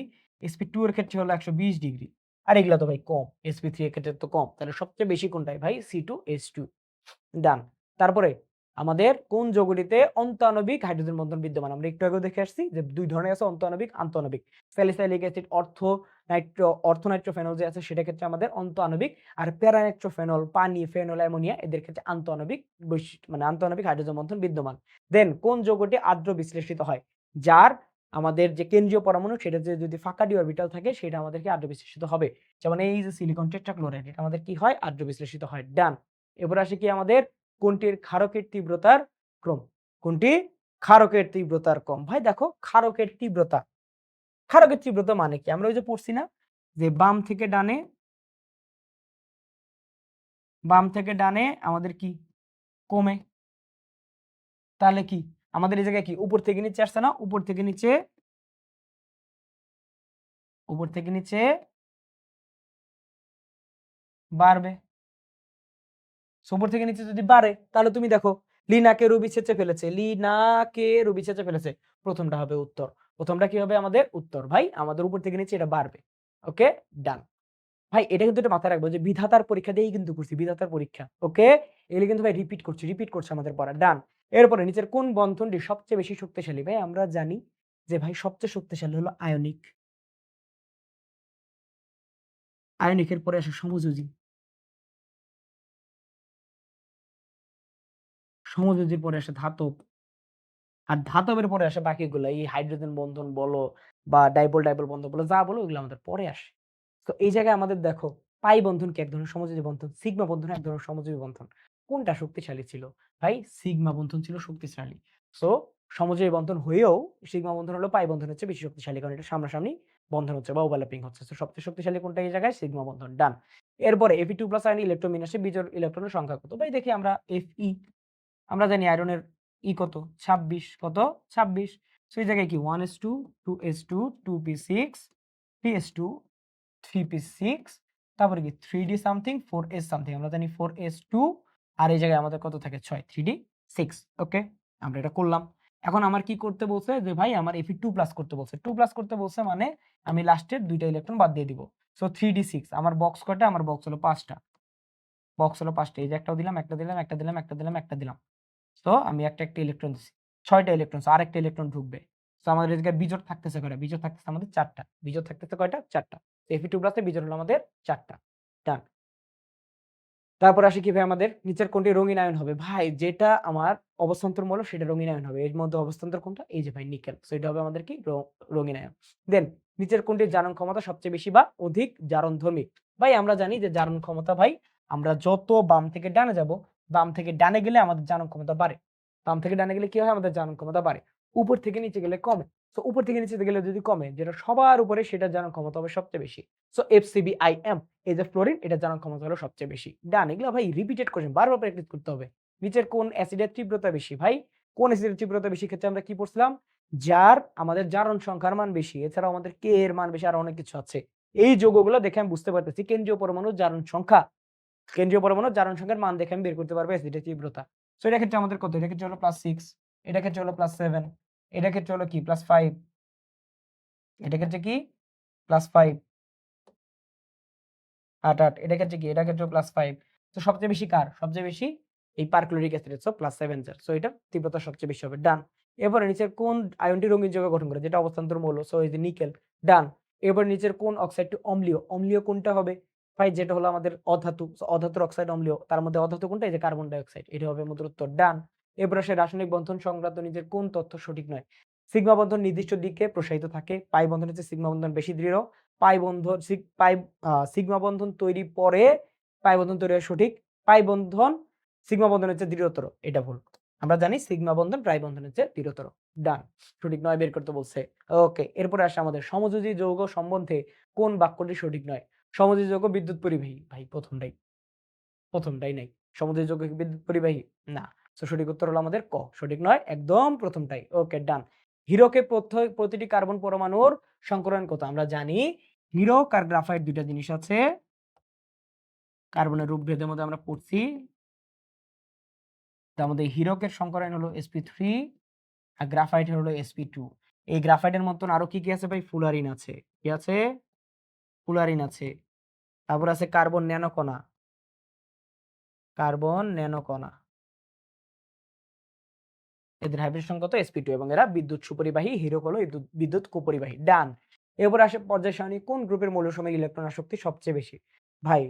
S1: sp2 এর ক্ষেত্রে হলো 120 ডিগ্রি। আর এগুলা তো ভাই কম, sp3 এর ক্ষেত্রে তো কম। তাহলে সবচেয়ে বেশি কোনটায় ভাই? C2H2। ডান। তারপরে আমাদের কোন যৌগটিতে অন্তঃআণবিক হাইড্রোজেন বন্ধন বিদ্যমান? আমরা একটু আগেও দেখে আসছি যে 2 ধরনের আছে, অন্তঃআণবিক, আন্তঃআণবিক। স্যালিসাইলিক অ্যাসিড, অর্থোনাইট্রোফেনল যে আছে সেটা ক্ষেত্রে আমাদের অন্তঃআণবিক, আর প্যারানাইট্রোফেনল, পানি, ফেনল, অ্যামোনিয়া এদের ক্ষেত্রে আন্তঃআণবিক বৈশিষ্ট্য মানে আন্তঃআণবিক হাইড্রোজেন বন্ধন বিদ্যমান। দেন কোন যৌগটি আদ্র বিশ্লেষিত হয়? যার আমাদের যে কেন্দ্রীয় পরমাণু সেটাতে যদি ফাঁকা ডি অরবিটাল থাকে সেটা আমাদেরকে আদ্র বিশ্লেষিত হবে। যেমন এই যে সিলিকন টেট্রাক্লোরাইড, এটা আমাদের কি হয়? আদ্র বিশ্লেষিত হয়। ডান। এবার আসে কি আমাদের কোনটির ক্ষারকের তীব্রতার ক্রম? কোনটি ক্ষারকের তীব্রতার কম? ভাই দেখো ক্ষারকের তীব্রতা, ক্ষারকের তীব্রতা মানে কি? আমরা ওই যে পড়ছি না যে বাম থেকে ডানে আমাদের কি কমে? তাহলে কি আমাদের এই জায়গায় কি উপর থেকে নিচে আসছে না? উপর থেকে নিচে বাড়বে। উপর থেকে নিচে যদি বাড়ে তাহলে তুমি দেখো লিনাকে রুবি ছেঁচে ফেলেছে, লিনাকে রুবি ছেঁচে ফেলেছে, প্রথমটা হবে উত্তর। প্রথমটা কি হবে আমাদের উত্তর? ভাই আমাদের উপর থেকে নিচে এটা বাড়বে। ওকে, ডান। ভাই এটা কিন্তু এটা মাথায় রাখবো যে বিধাতার পরীক্ষা দিয়েই কিন্তু করছি, বিধাতার পরীক্ষা। ওকে, এগুলি কিন্তু ভাই রিপিট করছে আমাদের পড়া। ডান। এরপরে নিচের কোন বন্ধনটি সবচেয়ে বেশি শক্তিশালী? ভাই আমরা জানি যে ভাই সবচেয়ে শক্তিশালী হলো আয়নিক। আয়নিকের পরে আসে সমযোজী। সমযোজীর পরে আসে ধাতব। আর ধাতবের পরে আসে বাকিগুলা। এই হাইড্রোজেন বন্ধন বলো বা ডাইপোল বন্ধন বলো, যা বলো ওগুলো আমাদের পরে আসে। তো এই জায়গায় আমাদের দেখো পাই বন্ধন কি এক ধরনের সমযোজী বন্ধন, সিগমা বন্ধন এক ধরনের সমযোজী বন্ধন। কোনটা শক্তিশালী ছিল? ভাই সিগমা বন্ধন ছিল শক্তিশালী। সো সমযোজী বন্ধন হয়েও সিগমা বন্ধন হলো পাই বন্ধনের চেয়ে বেশি শক্তিশালী, কারণ এটা সামনাসামনি বন্ধন হচ্ছে বা ওভারল্যাপিং হচ্ছে। সো সবচেয়ে শক্তিশালী কোনটা এই জায়গায়? সিগমা বন্ধন। ডান। এরপরে Fe2+ আয়নে ইলেকট্রন বিন্যাসে বিজোড় ইলেকট্রনের সংখ্যা কত? ভাই দেখি আমরা Fe, আমরা জানি আয়রনের কত? 26 কত? 26। সো এই জায়গায় কি 1s2, 2s2, 2p6, 3s2, 3p6, তারপরে কি 3d সামথিং, 4s সামথিং। আমরা জানি 4s2 আর এই জায়গায় আমাদের কত থাকে? 6, 3d 6। ওকে, আমরা এটা করলাম। এখন আমার কি করতে বলছে? যে ভাই আমার Fe2+ করতে বলছে। 2+ করতে বলছে মানে আমি লাস্টের 2টা ইলেকট্রন বাদ দিয়ে দিব। সো 3d6 আমার বক্স কয়টা? আমার বক্স হলো 5টা। বক্স হলো 5টা। এই যে একটাও দিলাম, একটা দিলাম, একটা দিলাম, একটা দিলাম, একটা দিলাম। সো আমি একটা ইলেকট্রন দিছি। ৬ টা ইলেকট্রন। সো আরেকটা ইলেকট্রন ঢুকবে। সো আমাদের এদিকে বিজোড় থাকতেছে কয়টা? বিজোড় থাকতেছে আমাদের ৪ টা। বিজোড় থাকতেছে কয়টা? ৪ টা। Fe2+ এ বিজোড় হলো আমাদের ৪ টা। ডান। তারপর আসি কি ভাই আমাদের নিচের কোনটি রঙিন আয়ন হবে? ভাই যেটা আমার অবস্থান্তর মৌল সেটা রঙিন আয়ন হবে। এর মধ্যে অবস্থান্তর কোনটা? এই যে ভাই নিকেল। সো এটা হবে আমাদের কি? রঙিন আয়ন। দেন নিচের কোনটির জারণ ক্ষমতা সবচেয়ে বেশি বা অধিক জারণধর্মী? ভাই আমরা জানি যে জারণ ক্ষমতা ভাই আমরা যত বাম থেকে ডানে যাব, বাম থেকে ডানে গেলে আমাদের জারণ ক্ষমতা বাড়ে। বাম থেকে ডানে গেলে কি হয়? আমাদের জারণ ক্ষমতা বাড়ে। উপর থেকে নিচে গেলে কমে। সো উপর থেকে নিচে গেলে যদি কমে, যেটা সবার উপরে সেটার জারণ ক্ষমতা হবে সবচেয়ে বেশি। সো FCBIM এই যে ফ্লোরিন, এটার জারণ ক্ষমতা হলো সবচেয়ে বেশি। ডান। এগুলো ভাই রিপিটেড কোশ্চেন, বারবার প্র্যাকটিস করতে হবে। নিচের কোন অ্যাসিডের তীব্রতা বেশি? ভাই কোন অ্যাসিডের তীব্রতা বেশি ক্ষেত্রে আমরা কি পড়ছিলাম? যার আমাদের জারণ সংখ্যার মান বেশি, এছাড়াও আমাদের কে এর মান বেশি, আর অনেক কিছু আছে। এই যৌগগুলো দেখে আমি বুঝতে পারতেছি কেন্দ্রীয় পরমাণুর জারণ সংখ্যা, কেন্দ্রীয় পরমাণুর জারণ সংখ্যার মান দেখে আমি বের করতে পারবো অ্যাসিডের তীব্রতা। সো এটা ক্ষেত্রে আমাদের কত? এটা ক্ষেত্রে হলো +6, এটা ক্ষেত্রে হলো +7, এটা ক্ষেত্রে হলো কি +5, এটা ক্ষেত্রে কি +5, ৮, ৮, এটা ক্ষেত্রে কি? এটা ক্ষেত্রেও +5। তো সবচেয়ে বেশি কার? সবচেয়ে বেশি এই পারক্লোরিক অ্যাসিডের। সো +7 যার। সো এটা তীব্রতা সবচেয়ে বেশি হবে। ডান। এরপরে নিচের কোন আয়নটি রঙিন যৌগ গঠন করে? যেটা অবস্থান্তর মৌল। সো এই যে নিকেল। ডান। এরপর নিচের কোন অক্সাইডটি অম্লীয়? অম্লীয় কোনটা হবে? ভাই যেটা হলো আমাদের অধাতু। So অধাতুর oxide অম্লীয়। তার মধ্যে অধাতু কোনটা? এই যে কার্বন ডাই অক্সাইড। এটা হবে আমাদের উত্তর। ডান। এরপর আসে রাসায়নিক বন্ধন সংক্রান্ত নিচের কোন তথ্য সঠিক নয়? সিগমা বন্ধন নির্দিষ্ট দিকে প্রসারিত থাকে। পাই বন্ধনের চেয়ে সিগমা বন্ধন বেশি দৃঢ়। পাই বন্ধন সিগমা বন্ধন তৈরি পরে পাই বন্ধন তৈরি হয় সঠিক। পাই বন্ধন সিগমা বন্ধনের চেয়ে দৃঢ়তর। এটা ভুল। আমরা জানি সিগমা বন্ধন পাই বন্ধনের চেয়ে দৃঢ়তর। ডান। সঠিক নয় বের করতে বলছে। ওকে, এরপরে আসে আমাদের সমযোজী যৌগ সম্বন্ধে কোন বাক্যটি সঠিক নয়? সমযোজী যৌগ বিদ্যুৎ পরিবাহী। ভাই প্রথমটাই নাই। সমযোজী যৌগ কি বিদ্যুৎ পরিবাহী? না। সো সঠিক উত্তর হলো আমাদের ক। সঠিক নয়, একদম প্রথমটাই। ওকে, ডান। হীরকে প্রতিটি কার্বন পরমাণুর সংকরায়ন কত? আমরা জানি হীরক আর গ্রাফাইট ২ টা জিনিস আছে। কার্বনের রূপভেদের মধ্যে আমরা পড়ছি। তার মধ্যে হীরকের সংকরায়ন হলো sp3 আর গ্রাফাইটের হলো sp2। এই গ্রাফাইটের মতন আরো কি আছে ভাই? ফুলারিন আছে। কি আছে? ফুলারিন আছে। তারপর আছে কার্বন ন্যানোকণা। কার্বন ন্যানোকণা। এদের হাইব্রিড কত? sp2 এবং এরা বিদ্যুৎ সুপরিবাহী, হীরক হলো বিদ্যুৎ কুপরিবাহী। ডান। এরপর আসে পর্যায় সারণী কোন গ্রুপের মৌলসমূহের ইলেকট্রন আসক্তি সবচেয়ে বেশি? ভাই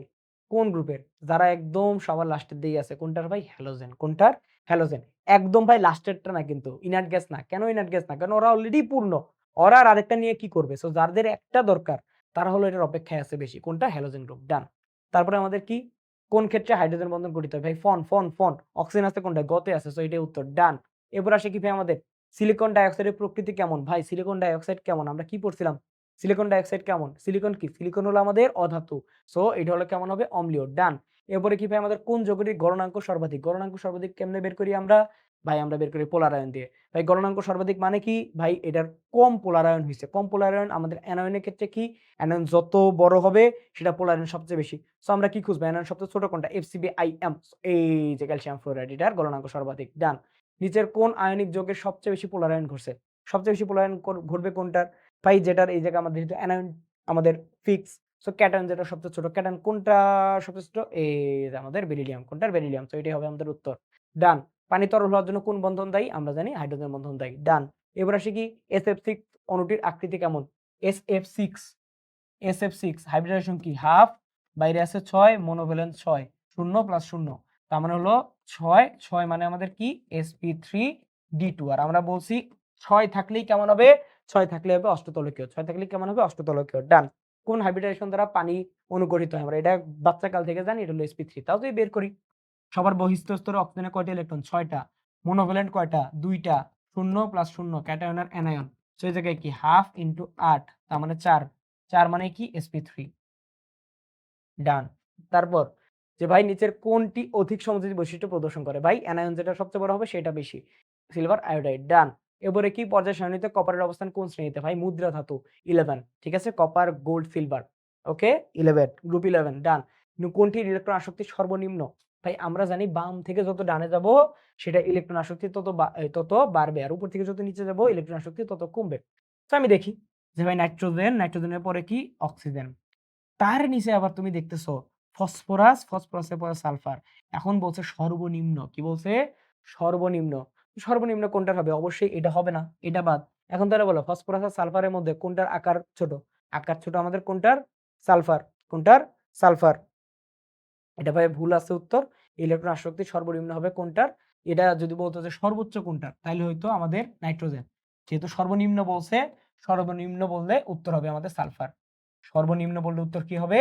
S1: কোন গ্রুপের? যারা একদম সবার লাস্টের দিকেই আছে। কোনটার ভাই? হ্যালোজেন। কোনটার? হ্যালোজেন। একদম ভাই লাস্টেরটা না কিন্তু। ইনার্ট গ্যাস না। কেন ইনার্ট গ্যাস না? কারণ ওরা অলরেডি পূর্ণ। ওরা আর আরেকটা নিয়ে কি করবে? সো যাদের একটা দরকার তারা হলো এটার অপেক্ষায় আছে বেশি। কোনটা? Halogen group. ডান। তারপরে আমাদের কি? কোন ক্ষেত্রে হাইড্রোজেন বন্ধন গঠিত হয়? ভাই ফন। অক্সিজেন আছে কোনটায়? গতে আছে। সো এটাই উত্তর। ডান। এরপর আসে কি ভাই আমাদের সিলিকন ডাইঅক্সাইডের প্রকৃতি কেমন? ভাই সিলিকন ডাইঅক্সাইড কেমন? আমরা কি পড়ছিলাম? সিলিকন ডাইঅক্সাইড কেমন? সিলিকন কি? সিলিকন হলো আমাদের অধাতু। সো এটা হলো কেমন হবে? অম্লীয়। ডান। এরপরে কি ভাই আমাদের কোন যৌগটির গলনাঙ্ক সর্বাধিক? গলনাঙ্ক সর্বাধিক কেমনে বের করি আমরা? ভাই আমরা বের করি পোলার আয়ন দিয়ে। ভাই গলনাঙ্ক সর্বাধিক মানে কি? ভাই এটার কম পোলার আয়ন হইছে। কম পোলার আয়ন আমাদের অ্যানায়নের ক্ষেত্রে কি? অ্যানায়ন যত বড় হবে সেটা পোলার আয়ন সবচেয়ে বেশি। সো আমরা কি খুঁজবো? অ্যানায়ন সবচেয়ে ছোট কোনটা? FCBIM। এই যে ক্যালসিয়াম ফ্লোরাইড, এটার গলনাঙ্ক সর্বাধিক। ডান। নিচের কোন আয়নিক যৌগের সবচেয়ে বেশি পোলারায়ন ঘটছে? সবচেয়ে বেশি পোলারায়ন ঘটবে কোনটার? ভাই যেটার এই জায়গায় আমাদের যেহেতু অ্যানায়ন আমাদের ফিক্স। সো ক্যাটায়ন যেটা সবচেয়ে ছোট। ক্যাটায়ন কোনটা সবচেয়ে ছোট? এই যে আমাদের বেরিলিয়াম। কোনটার? বেরিলিয়াম। সো এটাই হবে আমাদের উত্তর। ডান। পানি তরল হওয়ার জন্য কোন বন্ধন দায়ী? আমরা জানি হাইড্রোজেন বন্ধন দায়ী। ডান। এবার আসে কি SF6 অণুটির আকৃতি কেমন? SF6 হাইব্রিডাইজেশন কি হাফ, বাইরে আছে 6, মনোভ্যালেন্স 6, 0 প্লাস 0, তার মানে হলো 6 মানে আমাদের কি sp3d2। আর আমরা বলছি 6 থাকলেই কেমন হবে? 6 থাকলে হবে অষ্টতলকীয়। 6 থাকলে কেমন হবে? অষ্টতলকীয়। ডান। কোন হাইব্রিডাইজেশন দ্বারা পানি অনুগঠিত হয়? আমরা এটা বাচ্চাকাল থেকে জানি, এটা হলো sp3। তাও যদি বের করি, সবার বহিঃস্থ স্তরে অক্সিজেনের কয়টা ইলেকট্রন? 6টা। মনোভ্যালেন্ট কয়টা? 2টা। 0 প্লাস 0, ক্যাটায়ন আর অ্যানায়ন। সো এই জায়গায় কি হাফ ইনটু 8, তার মানে 4 মানে কি sp3। ডান। তারপর যে ভাই নিচের কোনটি অধিক সমযোজী বৈশিষ্ট্য প্রদর্শন করে? ভাই অ্যানায়ন যেটা সবচেয়ে বড় হবে সেটা বেশি, সিলভার আয়োডাইড। ডান। এবারে কি পর্যায় সারণীতে কপারের অবস্থান কোন শ্রেণীতে? ভাই মুদ্রা ধাতু 11, ঠিক আছে, কপার গোল্ড সিলভার, ওকে 11, গ্রুপ 11। ডান। কোনটির ইলেকট্রন আসক্তি সর্বনিম্ন? ভাই আমরা জানি বাম থেকে যত ডানে যাব সেটা ইলেকট্রন আসক্তি তত বাড়বে, আর উপর থেকে যত নিচে যাব ইলেকট্রন আসক্তি তত কমবে। তো আমি দেখি যে ভাই নাইট্রোজেনের পরে কি অক্সিজেন, তার নিচে আবার তুমি দেখতেছো ফসফরাসের পরে সালফার। এখন বলছে সর্বনিম্ন, কি বলছে? সর্বনিম্ন। সর্বনিম্ন কোনটার হবে? অবশ্যই এটা হবে না, এটা বাদ। এখন তাহলে বলো ফসফরাস আর সালফারের মধ্যে কোনটার আকার ছোট? আকার ছোট আমাদের কোনটার? সালফার। কোনটার? সালফার। এটা ভাই ভুল আছে উত্তর। ইলেকট্রন আসক্তি সর্বনিম্ন হবে কোনটার? এটা যদি বলতো যে সর্বোচ্চ কোনটার, তাহলে হয়তো আমাদের নাইট্রোজেন। যেহেতু সর্বনিম্ন বলছে, সর্বনিম্ন বললে উত্তর হবে আমাদের সালফার। সর্বনিম্ন বললে উত্তর কি হবে?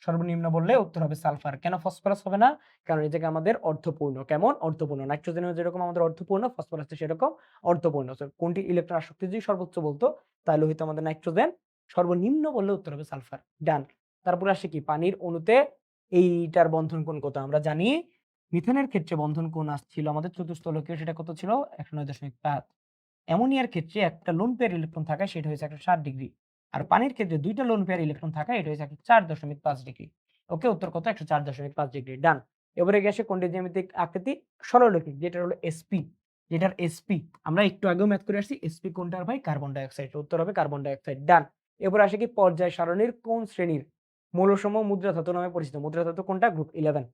S1: সর্বনিম্ন বললে উত্তর হবে সালফার। কেন ফসফরাস হবে না? কারণ এই জায়গায় আমাদের অর্ধপূর্ণ। কেমন? অর্ধপূর্ণ। নাইট্রোজেনের যেরকম আমাদের অর্ধপূর্ণ, ফসফরাস সেরকম অর্ধপূর্ণ। কোনটি ইলেকট্রন আসক্তি যদি সর্বোচ্চ বলতো, তাহলে হয়তো আমাদের নাইট্রোজেন। সর্বনিম্ন বললে উত্তর হবে সালফার। ডান। তারপরে আসে কি পানির অণুতে এইটার বন্ধন কোণ কত? আমরা জানি মিথেনের ক্ষেত্রে বন্ধন কোণ ছিল আমাদের চতুস্তলকীয়, সেটা কত ছিল? 109.5। অ্যামোনিয়ার ক্ষেত্রে একটা লোন পেয়ার ইলেকট্রন থাকায় সেটা হয়েছে 160 ডিগ্রি। আর পানির ক্ষেত্রে দুইটা লোন পেয়ার ইলেকট্রন থাকায় এটা হয়েছে 104.5 ডিগ্রি। ওকে, উত্তর কত? 104.5 ডিগ্রি। ডান। এবারে গেছে কোনটি জ্যামিতিক আকৃতি সরলরৈখিক, যেটা হলো এসপি, যেটার এসপি আমরা একটু আগেও ম্যাথ করে আসছি। এসপি কোনটার ভাই? Carbon die oxide. উত্তর হবে কার্বন ডাই অক্সাইড। ডান। এবার আসে কি পর্যায় সারণীর কোন শ্রেণীর মৌলসমূহ মুদ্রা ধাতু নামে পরিচিত? মুদ্রা ধাতু কোনটা? Group 11,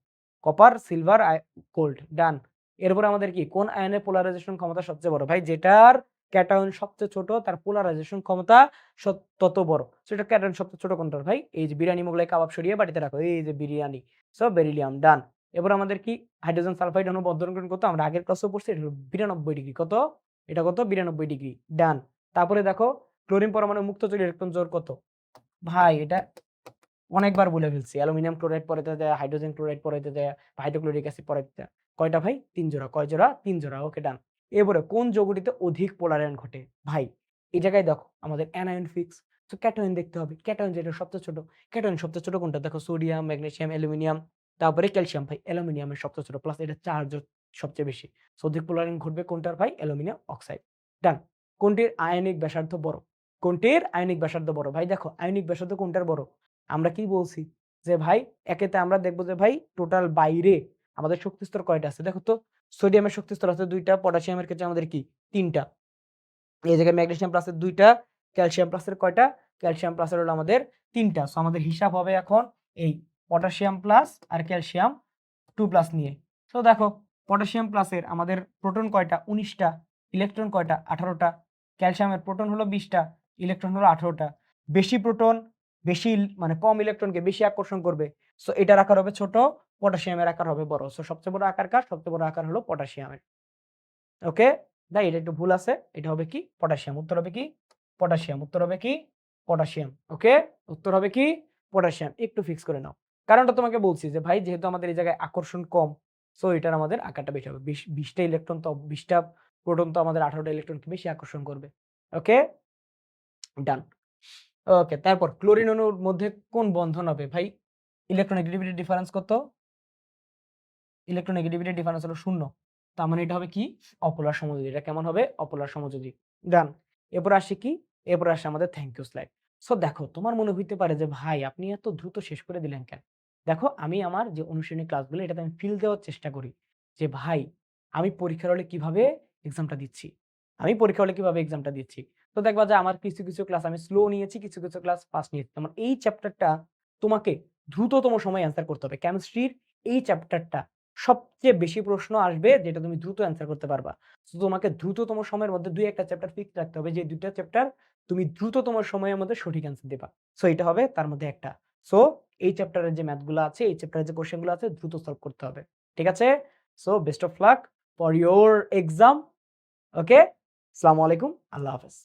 S1: copper, silver, gold. Done. এরপর আমাদের কি কোন আয়নের পোলারাইজেশন ক্ষমতা সবচেয়ে বড়? ভাই যেটার ক্যাটায়ন সবচেয়ে ছোট তার পোলারাইজেশন ক্ষমতা তত বড়। সেটা ক্যাটায়ন সবচেয়ে ছোট কোনটার? ভাই এই যে বিরিয়ানি মোগলাই কাবাব সরিয়ে বাটিতে রাখো, এই যে বিরিয়ানি। So beryllium. ডান। এবার আমাদের কি হাইড্রোজেন সালফাইড অণু বন্ধন কোণ কত? আমরা আগের ক্লাসেও পড়ছি, এটা হলো 92 ডিগ্রি। কত? এটা কত? 92 ডিগ্রি। ডান। তারপরে দেখো ক্লোরিন পরমাণু মুক্ত চলে ইলেকট্রন জোড় কত? ভাই এটা অনেকবার বলে ফেলছি। অ্যালুমিনিয়াম ক্লোরাইড পড়াইতে যায়, হাইড্রোজেন ক্লোরাইড পড়াইতে যায়, হাইড্রোক্লোরিক অ্যাসিড পড়াইতে যায়। কয়টা ভাই? 3 জোড়া। কয় জোড়া? 3 জোড়া। ওকে, ডান। এবারে কোন যৌগটিতে অধিক পোলারায়ন ঘটে? ভাই এই জায়গায় দেখো আমাদের অ্যানায়ন ফিক্স। তো ক্যাটায়ন দেখতে হবে। ক্যাটায়ন যেটা সবচেয়ে ছোট। ক্যাটায়ন সবচেয়ে ছোট কোনটা? দেখো সোডিয়াম, ম্যাগনেসিয়াম, অ্যালুমিনিয়াম, তারপরে ক্যালসিয়াম। ভাই অ্যালুমিনিয়ামের সবচেয়ে ছোট, প্লাস এটা চার্জ সবচেয়ে বেশি। সো অধিক পোলারায়ন ঘটবে কোনটার? ভাই অ্যালুমিনিয়াম অক্সাইড। ডান। কোনটির আয়নিক ব্যাসার্ধ বড়? কোনটির আয়নিক ব্যাসার্ধ বড়? ভাই দেখো আয়নিক ব্যাসার্ধ কোনটার বড়? আমরা কি বলছি যে ভাই একেতে আমরা দেখবো যে ভাই টোটাল বাইরে আমাদের শক্তিস্তর কয়টা আছে? দেখো তো সোডিয়ামের শক্তিস্তর আছে 2টা, পটাশিয়ামের ক্ষেত্রে আমাদের কি 3টা। এই জায়গায় ম্যাগনেসিয়াম প্লাসের 2টা, ক্যালসিয়াম প্লাসের কয়টা? ক্যালসিয়াম প্লাসের হলো আমাদের 3টা। সো আমাদের হিসাব হবে এখন এই পটাশিয়াম প্লাস আর ক্যালসিয়াম 2 প্লাস নিয়ে। তো দেখো পটাশিয়াম প্লাসের আমাদের প্রোটন কয়টা? 19টা, ইলেকট্রন কয়টা? 18টা। ক্যালসিয়ামের প্রোটন হলো 20টা, ইলেকট্রন হলো 18টা। বেশি প্রোটন বেশি মানে কম ইলেকট্রনকে বেশি আকর্ষণ করবে। সো এটার আকার হবে ছোট, পটাশিয়ামের আকার হবে বড়। সো সবচেয়ে বড় আকার কার? সবচেয়ে বড় আকার হলো পটাশিয়ামের। ওকে, ভাই এটা একটু ভুল আছে। এটা হবে কি? পটাশিয়াম। উত্তর হবে কি? পটাশিয়াম। উত্তর হবে কি? পটাশিয়াম। ওকে, উত্তর হবে কি? পটাশিয়াম। একটু ফিক্স করে নাও। কারণটা তোমাকে বলছি যে ভাই যেহেতু আমাদের এই জায়গায় আকর্ষণ কম, সো এটার আমাদের আকারটা বেশি হবে। 20টা ইলেকট্রন তো 20টা প্রোটন তো আমাদের 18টা ইলেকট্রনকে বেশি আকর্ষণ করবে। ওকে, ডান। ওকে, তারপর ক্লোরিন অণুর মধ্যে কোন বন্ধন হবে? ভাই ইলেকট্রোনেগেটিভিটি ডিফারেন্স কত? ইলেকট্রোনেগেটিভিটি ডিফারেন্স হলো 0। তার মানে এটা হবে কি? অপোলার সমযোজী। এটা কেমন হবে? অপোলার সমযোজী। ডান। এরপর আসে কি? এরপর আসে আমাদের থ্যাংক ইউ স্লাইড। সো দেখো তোমার মনে হইতে পারে যে ভাই আপনি এত দ্রুত শেষ করে দিলেন কেন? দেখো আমি আমার যে অনুশীলনী ক্লাসগুলো এটাতে আমি ফিল দেওয়ার চেষ্টা করি যে ভাই আমি পরীক্ষার হলে কিভাবে এক্সামটা দিচ্ছি। আমি পরীক্ষা হলে কিভাবে এক্সামটা দিচ্ছি। তো দেখবা যে আমার কিছু ক্লাস আমি স্লো নিয়েছি, কিছু ক্লাস ফাস্ট নিয়েছি। যেমন এই চ্যাপ্টারটা তোমাকে দ্রুততম সময়ে অ্যান্সার করতে হবে। কেমিস্ট্রির এই চ্যাপ্টারটা সবচেয়ে বেশি প্রশ্ন আসবে যেটা তুমি দ্রুত অ্যান্সার করতে পারবা। সো তোমাকে দ্রুততম সময়ের মধ্যে ২-১ টা চ্যাপ্টার ফিক্সড রাখতে হবে যে ২ টা চ্যাপ্টার তুমি দ্রুততম সময়ের মধ্যে সঠিক অ্যান্সার দিবা। সো এটা হবে তার মধ্যে একটা। সো এই চ্যাপ্টারের যে ম্যাথ গুলো আছে, এই চ্যাপ্টারের যে কোয়েশ্চেন গুলো আছে দ্রুত সলভ করতে হবে। ঠিক আছে? So best of luck for your exam. Okay? আসসালামু আলাইকুম। আল্লাহ হাফেজ।